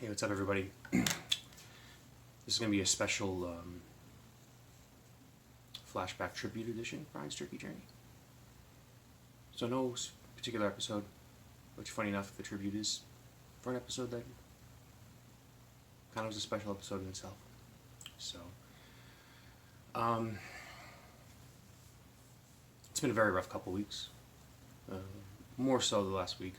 Hey, what's up, everybody? This is going to be a special flashback tribute edition of Brian's Jerky Journey. So no particular episode, which, funny enough, the tribute is for an episode that kind of was a special episode in itself. So, it's been a very rough couple weeks. More so the last week.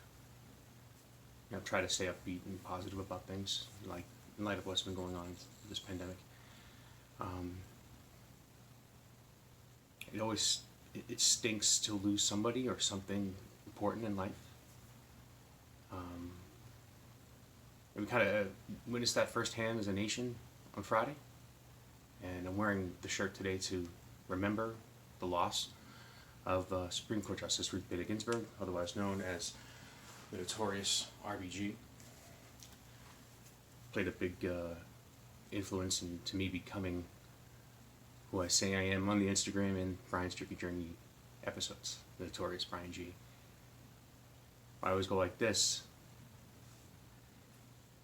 You know, try to stay upbeat and positive about things, like in light of what's been going on with this pandemic. It stinks to lose somebody or something important in life. And we kind of witnessed that firsthand as a nation on Friday, and I'm wearing the shirt today to remember the loss of Supreme Court Justice Ruth Bader Ginsburg, otherwise known as the notorious RBG. Played a big influence into me becoming who I say I am on the Instagram and Brian's Jerky Journey episodes, the notorious Brian G. I always go like this,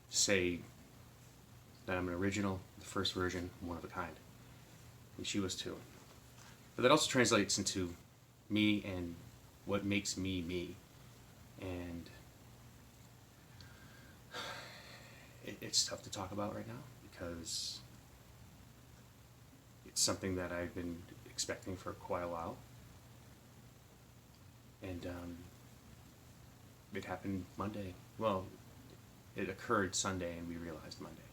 say that I'm an original, the first version, one of a kind. And she was too. But that also translates into me and what makes me me. And it's tough to talk about right now because it's something that I've been expecting for quite a while. And it happened Monday. Well, it occurred Sunday and we realized Monday.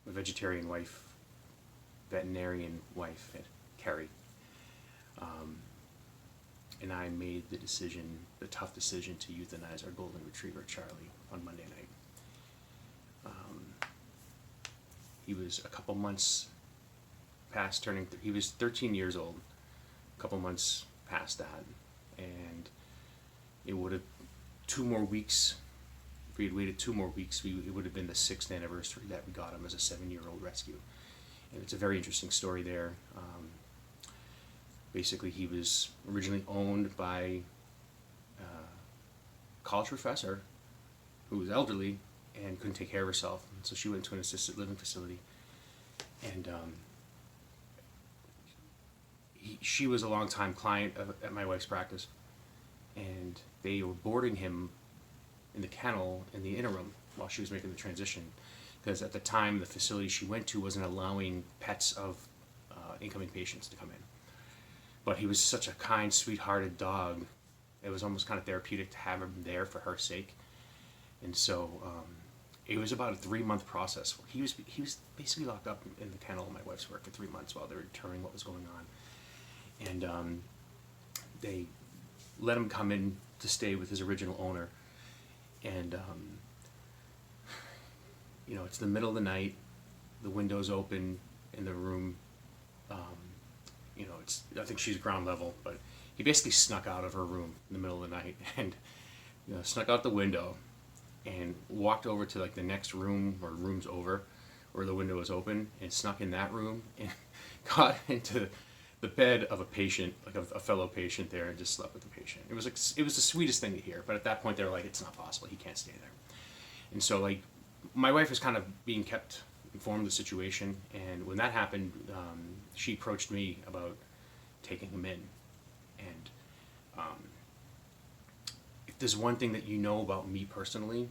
My vegetarian wife, veterinarian wife at Kerry, and I made the tough decision to euthanize our golden retriever Charlie on Monday night. He was a couple months past turning, he was 13 years old, a couple months past that, and it would have 2 more weeks, if we had waited 2 more weeks, it would have been the 6th anniversary that we got him as a 7-year-old rescue. And it's a very interesting story there. Basically, he was originally owned by a college professor who was elderly and couldn't take care of herself, and so she went to an assisted living facility. And she was a longtime client at my wife's practice, and they were boarding him in the kennel in the interim while she was making the transition, because at the time the facility she went to wasn't allowing pets of incoming patients to come in. But he was such a kind, sweet-hearted dog. It was almost kind of therapeutic to have him there for her sake. And so it was about a 3-month process. He was basically locked up in the kennel at my wife's work for 3 months while they were determining what was going on. And they let him come in to stay with his original owner. And you know, it's the middle of the night, the window's open in the room. You know, I think she's ground level, but he basically snuck out of her room in the middle of the night and, you know, snuck out the window and walked over to like the next room or rooms over where the window was open and snuck in that room and got into the bed of a patient, like a fellow patient there, and just slept with the patient. It was the sweetest thing to hear, but at that point they were like, it's not possible, he can't stay there. And so, like, my wife was kind of being kept informed of the situation, and when that happened, she approached me about taking him in. And if there's one thing that you know about me personally,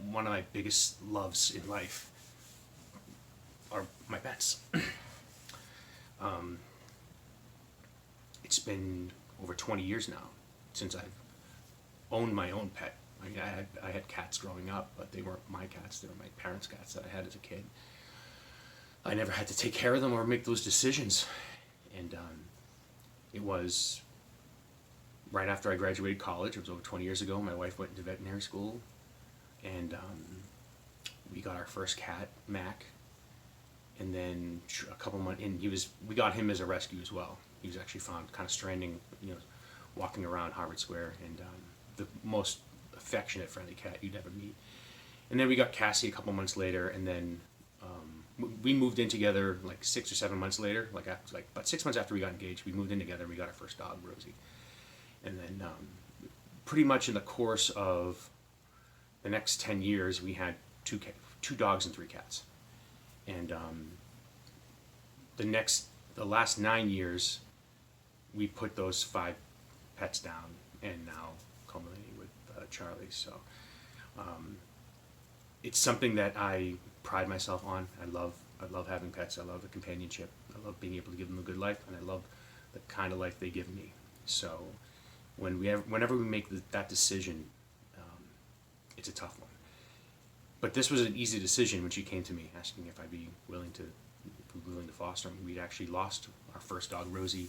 one of my biggest loves in life are my pets. It's been over 20 years now since I've owned my own pet. I mean, I had cats growing up, but they weren't my cats. They were my parents' cats that I had as a kid. I never had to take care of them or make those decisions. And it was right after I graduated college. It was over 20 years ago. My wife went into veterinary school, and we got our first cat, Mac. And then a couple months, and we got him as a rescue as well. He was actually found kind of stranding, you know, walking around Harvard Square, and the most affectionate, friendly cat you'd ever meet. And then we got Cassie a couple months later, and then we moved in together like 6 or 7 months later, like about 6 months after we got engaged. We moved in together and we got our first dog, Rosie. And then pretty much in the course of the next 10 years, we had two dogs and 3 cats. And the last 9 years, we put those 5 pets down, and now culminating with Charlie. So it's something that I pride myself on. I love having pets. I love the companionship. I love being able to give them a good life, and I love the kind of life they give me. So whenever we make that decision, it's a tough one. But this was an easy decision when she came to me asking if I'd be willing to foster him. We'd actually lost our first dog, Rosie,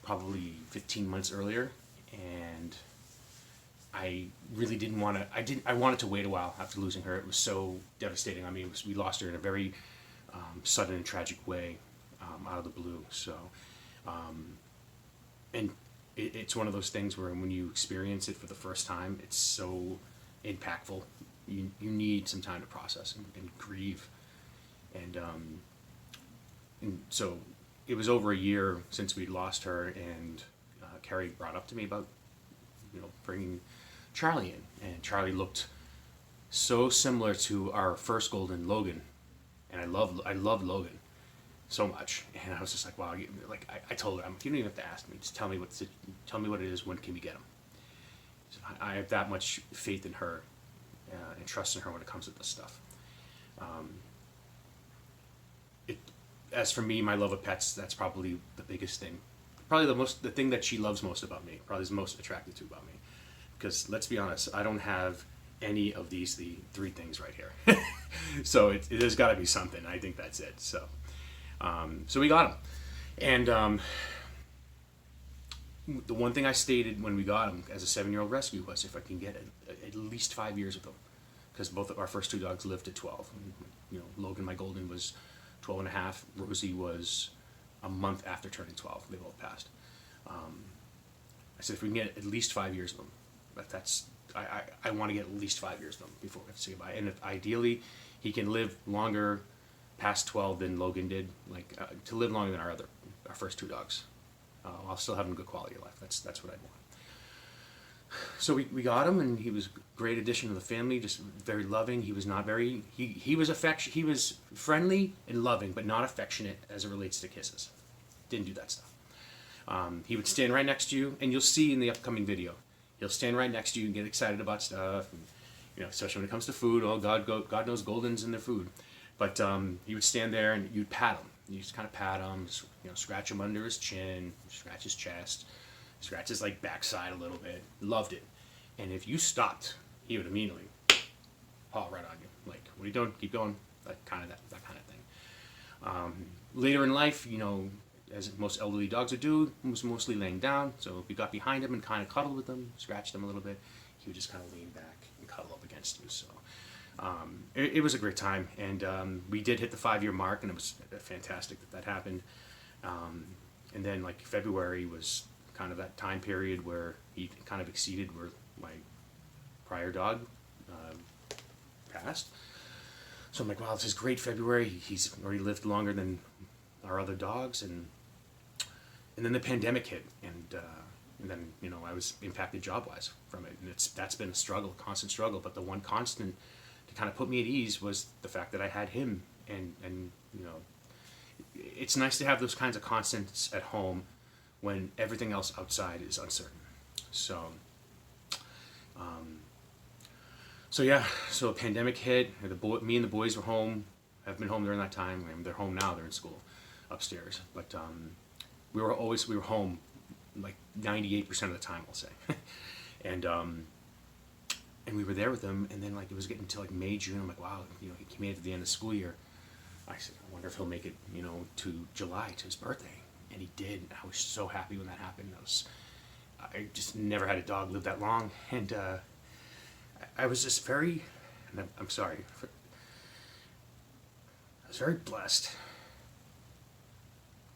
probably 15 months earlier, and I really didn't want to. I wanted to wait a while after losing her. It was so devastating. I mean, we lost her in a very sudden and tragic way, out of the blue. So, and it's one of those things where when you experience it for the first time, it's so impactful. You need some time to process and grieve, and so it was over a year since we'd lost her, and Carrie brought up to me about bringing Charlie in, and Charlie looked so similar to our first golden, Logan, and I loved Logan so much, and I was just like, wow, I told her, you don't even have to ask me, just tell me what it is. When can we get him? So I have that much faith in her. And trust in her when it comes to this stuff. As for me, my love of pets, that's probably the biggest thing. Probably the thing that she loves most about me, probably is most attracted to about me. Because let's be honest, I don't have any of the 3 things right here. So there's got to be something. I think that's it. So we got him. And the one thing I stated when we got him as a 7-year-old rescue was if I can get at least 5 years with him, because both of our first 2 dogs lived at 12. And, Logan, my golden, was 12 and a half. Rosie was a month after turning 12. They both passed. I said if we can get at least 5 years with them, I want to get at least 5 years with him before we have to say goodbye. And if ideally he can live longer past 12 than Logan did, to live longer than our first 2 dogs. I'll still have a good quality of life. That's what I want. So we got him, and he was a great addition to the family. Just very loving. He was not very. He was He was friendly and loving, but not affectionate as it relates to kisses. Didn't do that stuff. He would stand right next to you, and you'll see in the upcoming video. He'll stand right next to you and get excited about stuff, and especially when it comes to food. Oh, God knows Goldens and their food. But he would stand there, and you'd pat him. You just kind of pat him, scratch him under his chin, scratch his chest, scratch his backside a little bit. Loved it. And if you stopped, he would immediately paw right on you. What are you doing? Keep going. That kind of thing. Later in life, as most elderly dogs would do, he was mostly laying down. So if you got behind him and kind of cuddled with him, scratched him a little bit, he would just kind of lean back and cuddle up against you. So it was a great time, and we did hit the 5-year mark, and it was fantastic that happened. And then February was kind of that time period where he kind of exceeded where my prior dog passed. So I'm like, wow, this is great. February, he's already lived longer than our other dogs, and then the pandemic hit, and then I was impacted job-wise from it, and that's been a struggle, a constant struggle. But the one constant to kind of put me at ease was the fact that I had him, and it's nice to have those kinds of constants at home when everything else outside is uncertain. So so a pandemic hit. Me and the boys were home. Have been home during that time. I mean, they're home now. They're in school upstairs. But we were home 98% of the time, I'll say. And we were there with them. And then it was getting to May, June. I'm like, wow, he made it to the end of the school year. I said, I wonder if he'll make it, to July, to his birthday. And he did. I was so happy when that happened. I just never had a dog live that long. And I was just very, and I'm sorry, I was very blessed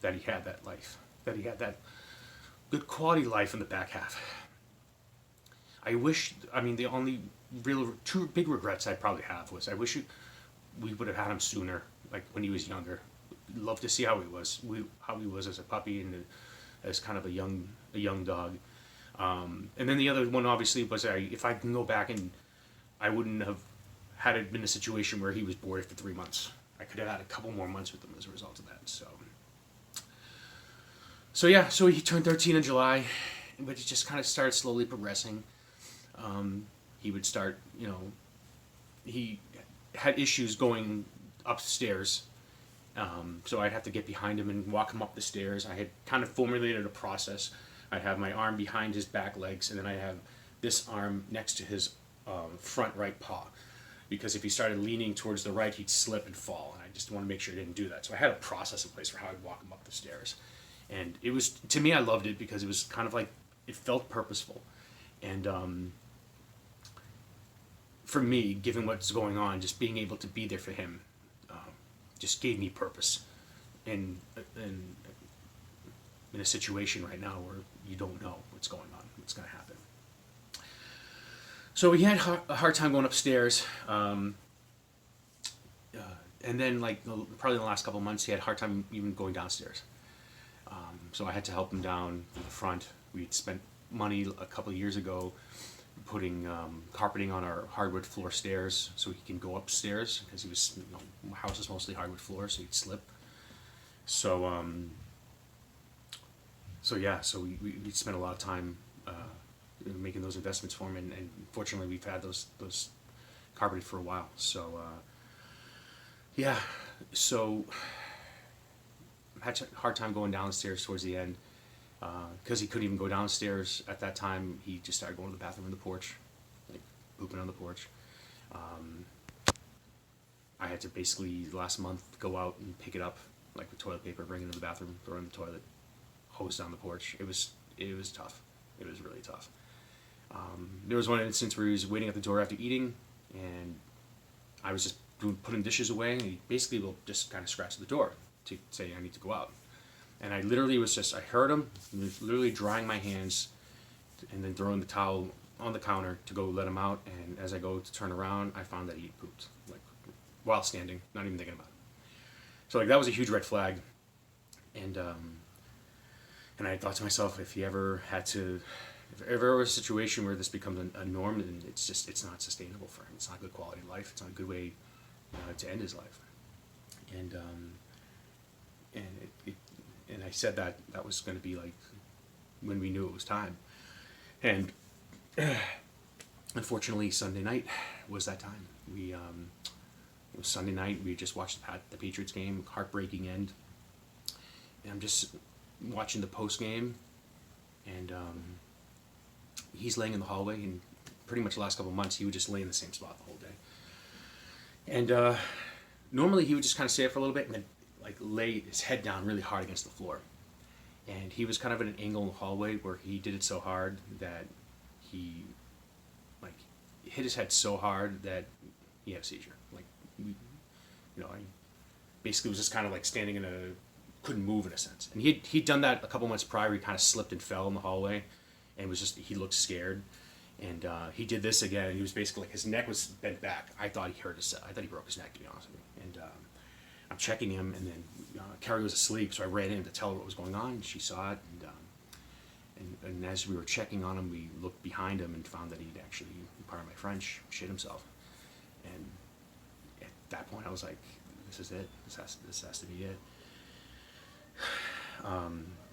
that he had that life, that he had that good quality life in the back half. The only real 2 big regrets I probably have was I wish we would have had him sooner. like when he was younger. Love to see how he was as a puppy and as kind of a young dog. And then the other one obviously was if I can go back, and I wouldn't have had it been a situation where he was boarded for 3 months. I could have had a couple more months with him as a result of that. So yeah, so he turned 13 in July, but he just kind of started slowly progressing. He would start, he had issues going upstairs. So I'd have to get behind him and walk him up the stairs. I had kind of formulated a process. I'd have my arm behind his back legs, and then I have this arm next to his front right paw. Because if he started leaning towards the right, he'd slip and fall. And I just want to make sure I didn't do that. So I had a process in place for how I'd walk him up the stairs. And it was, to me, I loved it because it was kind of like, it felt purposeful. And for me, given what's going on, just being able to be there for him just gave me purpose in a situation right now where you don't know what's going on, what's going to happen. So we had a hard time going upstairs, and then probably in the last couple of months, he had a hard time even going downstairs. So I had to help him down in the front. We'd spent money a couple of years ago putting carpeting on our hardwood floor stairs so he can go upstairs, because he was, house is mostly hardwood floor, so he'd slip. So we spent a lot of time making those investments for him, and fortunately we've had those carpeted for a while. So so I had a hard time going downstairs towards the end. Because he couldn't even go downstairs at that time, he just started going to the bathroom on the porch, like pooping on the porch. I had to basically last month go out and pick it up, like with toilet paper, bring it into the bathroom, throw it in the toilet, hose down the porch. It was tough. It was really tough. There was one instance where he was waiting at the door after eating, and I was just putting dishes away, and he basically will just kind of scratch the door to say I need to go out. And I literally I heard him, literally drying my hands and then throwing the towel on the counter to go let him out. And as I go to turn around, I found that he had pooped, while standing, not even thinking about it. So that was a huge red flag. And I thought to myself, if ever was a situation where this becomes a norm, then it's not sustainable for him. It's not good quality of life. It's not a good way to end his life. And I said that was going to be when we knew it was time. And unfortunately, Sunday night was that time. It was Sunday night. We just watched the Patriots game, heartbreaking end. And I'm just watching the post game, and he's laying in the hallway. And pretty much the last couple of months, he would just lay in the same spot the whole day. And normally he would just kind of stay up for a little bit and then lay his head down really hard against the floor. And he was kind of at an angle in the hallway where he did it so hard that he hit his head so hard that he had a seizure. I basically was just kind of standing couldn't move in a sense. And he'd done that a couple months prior. He kind of slipped and fell in the hallway, and he looked scared. And he did this again. He was basically his neck was bent back. I thought he broke his neck, to be honest with you. And I'm checking him, and then Carrie was asleep, so I ran in to tell her what was going on. And she saw it, and as we were checking on him, we looked behind him and found that he'd actually, pardon my French, shit himself. And at that point, I was like, "This is it. This has to be it."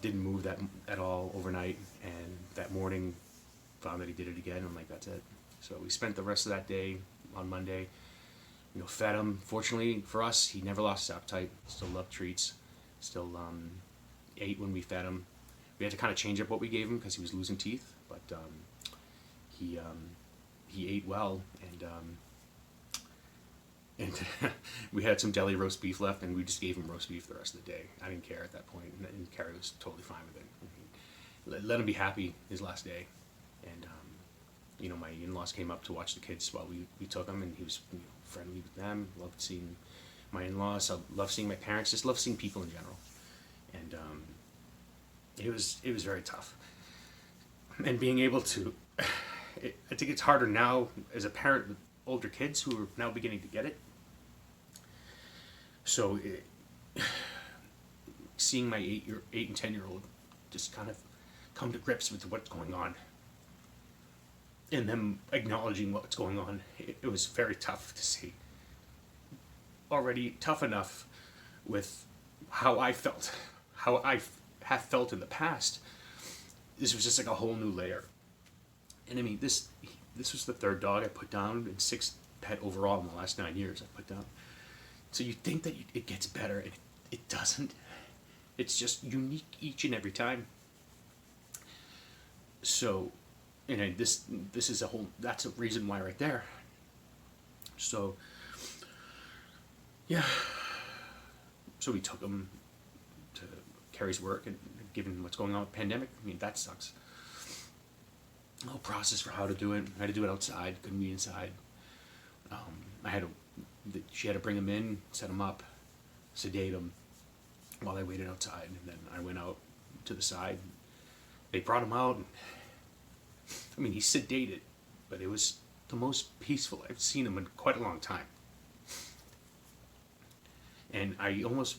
Didn't move that at all overnight, and that morning, found that he did it again. I'm like, "That's it." So we spent the rest of that day on Monday. Fed him. Fortunately for us, he never lost his appetite. Still loved treats. Still ate when we fed him. We had to kind of change up what we gave him because he was losing teeth, but he ate well, and we had some deli roast beef left, and we just gave him roast beef the rest of the day. I didn't care at that point, and Carrie was totally fine with it. Let him be happy his last day, and my in-laws came up to watch the kids while we took him, and he was friendly with them. Loved seeing my in-laws. I loved seeing my parents. Just loved seeing people in general, and it was very tough. And being able to, I think it's harder now as a parent with older kids who are now beginning to get it. So seeing my 8 and 10-year-old just kind of come to grips with what's going on, and them acknowledging what's going on, it was very tough to see. Already tough enough with how I felt, how I have felt in the past. This was just like a whole new layer. And I mean, this was the third dog I put down, and sixth pet overall in the last 9 years I put down. So you think that it gets better, and it doesn't. It's just unique each and every time. So, and this is that's a reason why right there. So, yeah. So we took him to Carrie's work, and given what's going on with the pandemic, I mean, that sucks. The whole process for how to do it. I had to do it outside, couldn't be inside. She had to bring him in, set him up, sedate him while I waited outside, and then I went out to the side. They brought him out, and I mean, he's sedated, but it was the most peaceful I've seen him in quite a long time. And I almost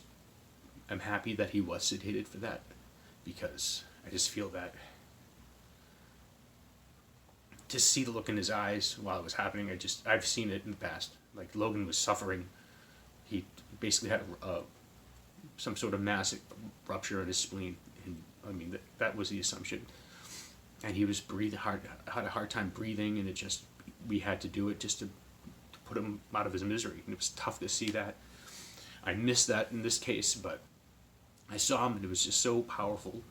am happy that he was sedated for that, because I just feel that to see the look in his eyes while it was happening, I've seen it in the past. Like, Logan was suffering. He basically had some sort of massive rupture in his spleen, and I mean, that was the assumption. And he was had a hard time breathing, and we had to do it just to put him out of his misery. And it was tough to see that. I missed that in this case, but I saw him, and it was just so powerful,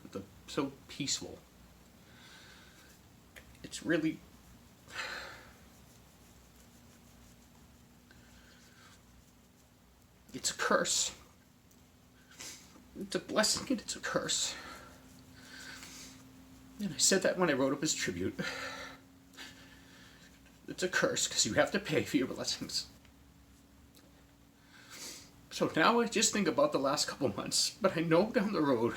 so peaceful. It's really... It's a curse. It's a blessing and it's a curse. And I said that when I wrote up his tribute. It's a curse because you have to pay for your blessings. So now I just think about the last couple months, but I know down the road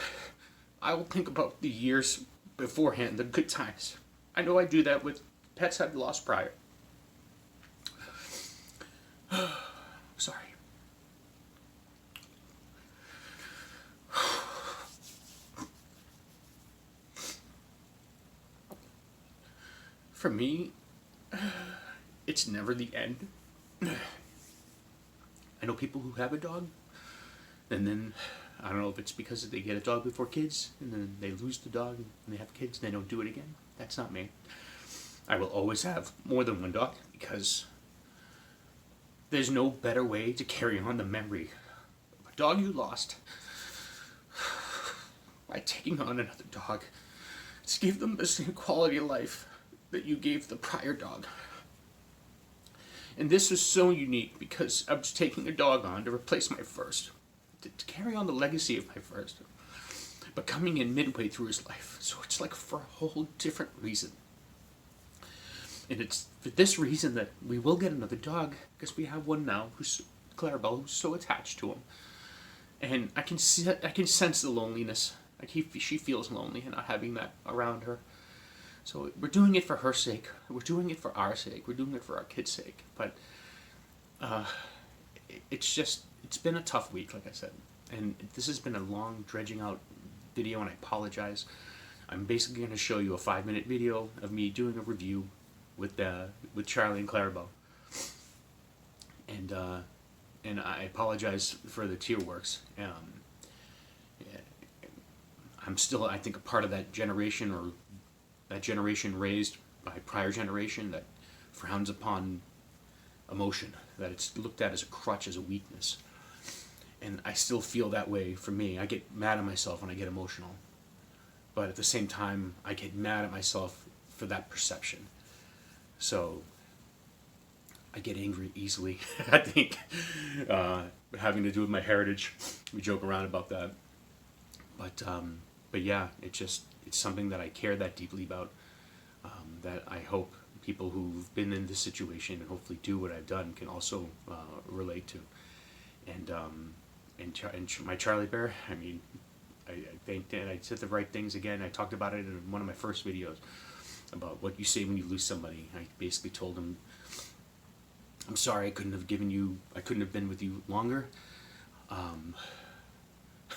I will think about the years beforehand, the good times. I know I do that with pets I've lost prior. Sorry. For me, it's never the end. I know people who have a dog, and then, I don't know if it's because they get a dog before kids, and then they lose the dog, and they have kids, and they don't do it again. That's not me. I will always have more than one dog, because there's no better way to carry on the memory of a dog you lost by taking on another dog to give them the same quality of life that you gave the prior dog. And this was so unique because I was taking a dog on to replace my first, to carry on the legacy of my first, but coming in midway through his life. So it's like for a whole different reason. And it's for this reason that we will get another dog, because we have one now, who's Clarabelle, who's so attached to him. And I can sense the loneliness. Like she feels lonely and not having that around her. So we're doing it for her sake. We're doing it for our sake. We're doing it for our kids' sake. But it's been a tough week, like I said. And this has been a long, dredging out video, and I apologize. I'm basically going to show you a 5-minute video of me doing a review with Charlie and Clarabelle. And I apologize for the tear works. I'm still, I think, a part of that generation, or that generation raised by prior generation that frowns upon emotion, that it's looked at as a crutch, as a weakness. And I still feel that way for me. I get mad at myself when I get emotional. But at the same time, I get mad at myself for that perception. So I get angry easily, I think, having to do with my heritage. We joke around about that. But yeah, it's something that I care that deeply about, that I hope people who've been in this situation and hopefully do what I've done can also relate to. And my Charlie Bear, I mean, I think I said the right things again. I talked about it in one of my first videos about what you say when you lose somebody. I basically told him, I'm sorry I couldn't have been with you longer.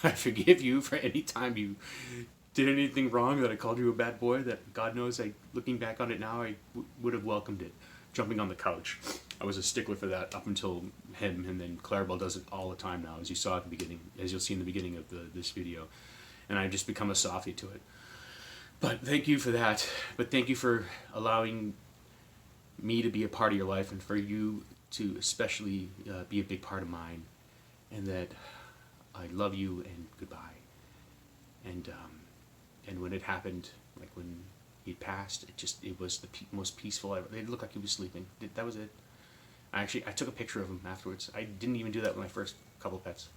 I forgive you for any time you did anything wrong, that I called you a bad boy, that God knows, looking back on it now, I would have welcomed it. Jumping on the couch. I was a stickler for that up until him, and then Clarabelle does it all the time now, as you saw at the beginning, as you'll see in the beginning of this video. And I've just become a softie to it. But thank you for that. But thank you for allowing me to be a part of your life, and for you to especially be a big part of mine. And that I love you, and goodbye. And when it happened, like when he passed, it was the most peaceful ever. It looked like he was sleeping. That was it. I took a picture of him afterwards. I didn't even do that with my first couple pets.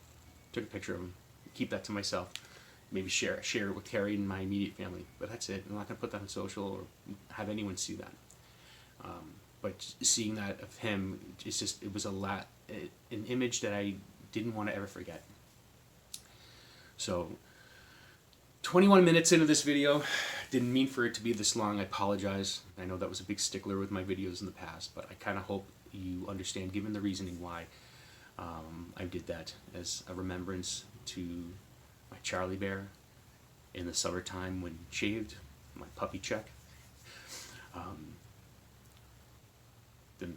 Took a picture of him. Keep that to myself. Maybe share it with Terry and my immediate family. But that's it. I'm not going to put that on social or have anyone see that. But seeing that of him, it was an image that I didn't want to ever forget. So, 21 minutes into this video. Didn't mean for it to be this long. I apologize. I know that was a big stickler with my videos in the past, but I kind of hope you understand, given the reasoning why I did that, as a remembrance to my Charlie Bear in the summertime when shaved, my puppy Check. Then,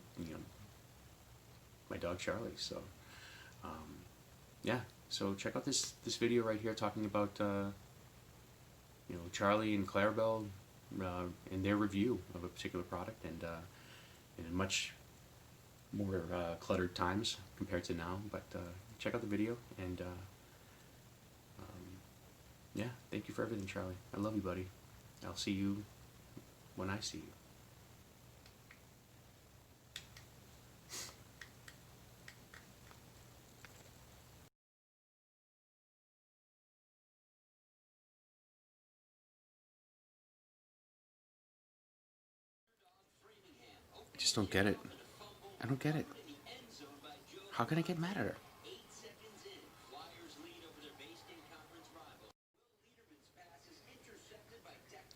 my dog Charlie. So, yeah. So check out this video right here talking about Charlie and Clarabelle in their review of a particular product, and in much more cluttered times compared to now. But check out the video, and yeah, thank you for everything, Charlie. I love you, buddy. I'll see you when I see you. I just don't get it. I don't get it. How can I get mad at her?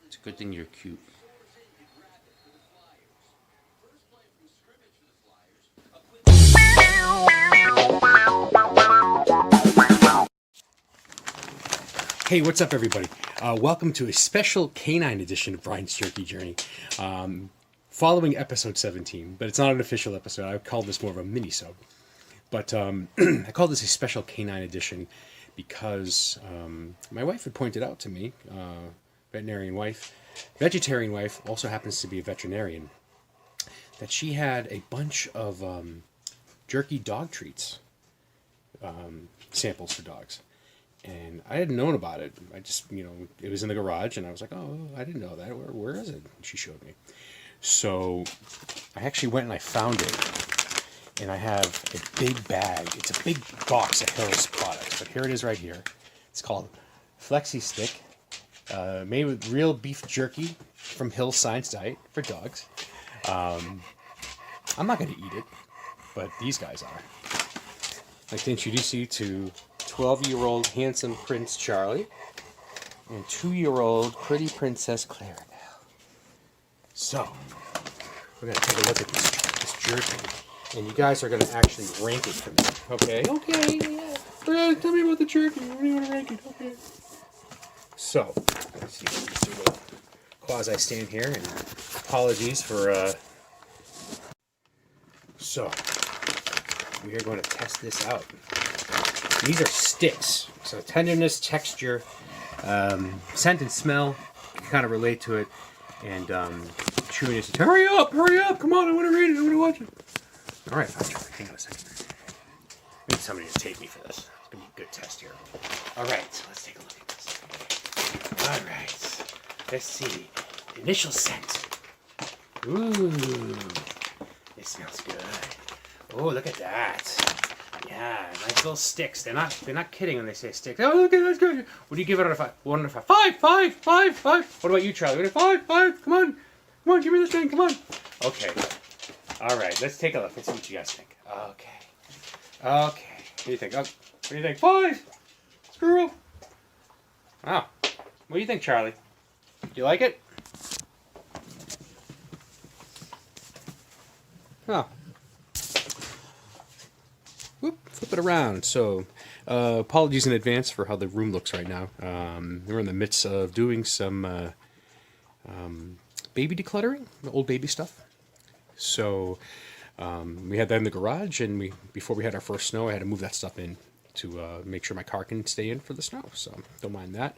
It's a good thing you're cute. Hey, what's up, everybody? Welcome to a special canine edition of Brian's Jerky Journey. Following episode 17, but it's not an official episode. I call this more of a mini-sode. But I call this a special canine edition because my wife had pointed out to me, vegetarian wife, also happens to be a veterinarian, that she had a bunch of Jerky Dog treats, samples for dogs. And I hadn't known about it. I just, it was in the garage, and I was like, oh, I didn't know that. Where is it? And she showed me. So I actually went and I found it. And I have a big bag. It's a big box of Hill's products. But here it is right here. It's called Flexi Stick. Made with real beef jerky from Hill's Science Diet for dogs. I'm not going to eat it, but these guys are. I'd like to introduce you to 12-year-old handsome Prince Charlie and 2-year-old pretty Princess Clarabelle. So, we're going to take a look at this jerky, and you guys are going to actually rank it for me. Okay, yeah. Tell me about the jerky. What do you want to rank it? Okay. So, let's see. Let's do a little quasi-stand here, and apologies for... So, we are going to test this out. These are sticks, so tenderness, texture, scent and smell, you can kind of relate to it, and chewiness. Hurry up, come on, I want to read it, I want to watch it. All right, hang on a second. I need somebody to tape me for this. It's going to be a good test here. All right, so let's take a look at this. All right, let's see. Initial scent. Ooh, it smells good. Oh, look at that. Yeah, nice little sticks. They're not kidding when they say sticks. Oh, okay, that's good. What do you give it out of 5? 1 out of 5. 5. What about you, Charlie? 5. Come on, give me this thing. Come on. Okay. All right, let's take a look. Let's see what you guys think. Okay. What do you think? Oh, what do you think? 5. Screw up. Wow. What do you think, Charlie? You like it? Oh. Whoop, flip it around. So apologies in advance for how the room looks right now. We're in the midst of doing some baby decluttering, the old baby stuff. So we had that in the garage, and before we had our first snow, I had to move that stuff in to make sure my car can stay in for the snow. So don't mind that.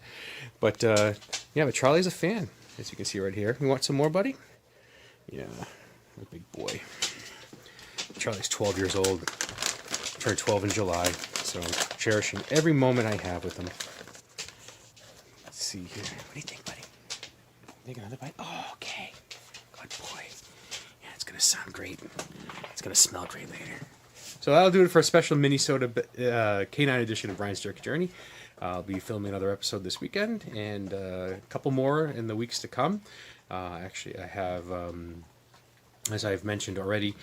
But yeah, but Charlie's a fan, as you can see right here. You want some more, buddy? Yeah, a big boy. Charlie's 12 years old. Turned 12 in July, so I'm cherishing every moment I have with him. Let's see here. What do you think, buddy? Take another bite? Oh, okay. Good boy. Yeah, it's going to sound great. It's going to smell great later. So that'll do it for a special mini-soda K9 edition of Brian's Jerky Journey. I'll be filming another episode this weekend, and a couple more in the weeks to come. Actually, I have, as I've mentioned already,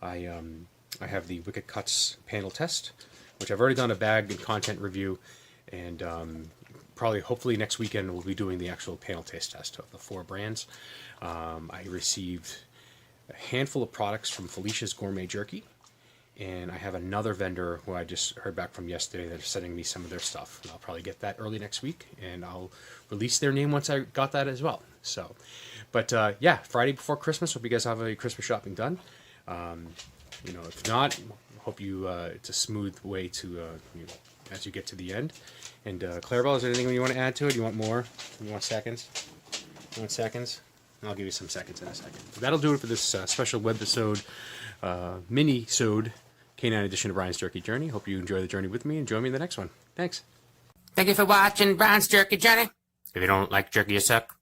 I have the Wicked Cuts panel test, which I've already done a bag and content review, and probably, hopefully next weekend we'll be doing the actual panel taste test of the 4 brands. I received a handful of products from Felicia's Gourmet Jerky, and I have another vendor who I just heard back from yesterday that are sending me some of their stuff. And I'll probably get that early next week, and I'll release their name once I got that as well. So, but yeah, Friday before Christmas. Hope you guys have a Christmas shopping done. You know, if not, hope you it's a smooth way to you know, as you get to the end. And Clarabelle, is there anything you want to add to it? You want more? You want seconds? You want seconds? I'll give you some seconds in a second. That'll do it for this special webisode, mini-sode K9 edition of Brian's Jerky Journey. Hope you enjoy the journey with me and join me in the next one. Thanks. Thank you for watching Brian's Jerky Journey. If you don't like jerky, you suck.